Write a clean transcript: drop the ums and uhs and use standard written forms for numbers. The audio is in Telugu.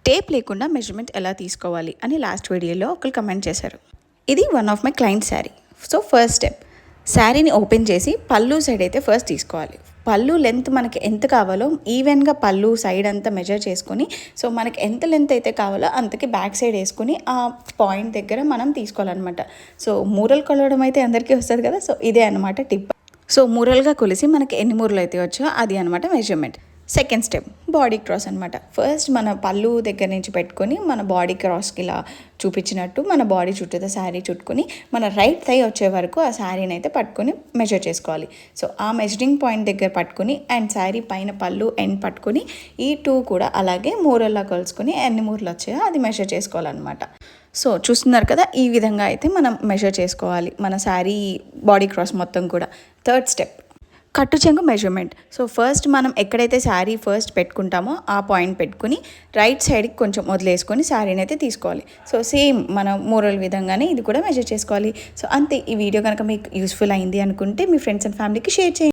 టేప్ లేకుండా మెజర్మెంట్ ఎలా తీసుకోవాలి అని లాస్ట్ వీడియోలో ఒకరు కమెంట్ చేశారు. ఇది one of my client sari. So first step, శారీని ఓపెన్ చేసి పళ్ళు సైడ్ అయితే ఫస్ట్ తీసుకోవాలి. పళ్ళు లెంత్ మనకి ఎంత కావాలో ఈవెన్గా పళ్ళు సైడ్ అంతా మెజర్ చేసుకొని, సో మనకి ఎంత లెంత్ అయితే కావాలో అంతకి బ్యాక్ సైడ్ వేసుకుని ఆ పాయింట్ దగ్గర మనం తీసుకోవాలన్నమాట. సో మూరలు కొలవడం అయితే అందరికీ వస్తుంది కదా, సో ఇదే అనమాట టిప్. సో మూరలుగా కొలిసి మనకి ఎన్ని మూరలు అయితే వచ్చో అది అనమాట measurement. Second step body cross అనమాట. ఫస్ట్ మన పళ్ళు దగ్గర నుంచి పెట్టుకొని మన బాడీ క్రాస్కి ఇలా చూపించినట్టు మన బాడీ చుట్టూ శారీ చుట్టుకొని మన రైట్ థై వచ్చే వరకు ఆ శారీని అయితే పట్టుకొని మెజర్ చేసుకోవాలి. సో ఆ మెజరింగ్ పాయింట్ దగ్గర పట్టుకొని అండ్ శారీ పైన పళ్ళు ఎండ్ పట్టుకొని ఈ టూ కూడా అలాగే మూరల్లా కొలుసుకొని ఎన్ని మూరలు వచ్చాయో అది మెజర్ చేసుకోవాలన్నమాట. సో చూస్తున్నారు కదా, ఈ విధంగా అయితే మనం మెజర్ చేసుకోవాలి మన శారీ బాడీ క్రాస్ మొత్తం కూడా. థర్డ్ స్టెప్ కట్టు చెంగు మెజర్మెంట్. సో ఫస్ట్ మనం ఎక్కడైతే శారీ ఫస్ట్ పెట్టుకుంటామో ఆ పాయింట్ పెట్టుకుని రైట్ సైడ్కి కొంచెం వదిలేసుకొని శారీని అయితే తీసుకోవాలి. సో సేమ్ మన మూరల విధంగానే ఇది కూడా మెజర్ చేసుకోవాలి. సో అంతే. ఈ వీడియో కనుక మీకు యూస్ఫుల్ అయింది అనుకుంటే మీ ఫ్రెండ్స్ అండ్ ఫ్యామిలీకి షేర్ చేయండి.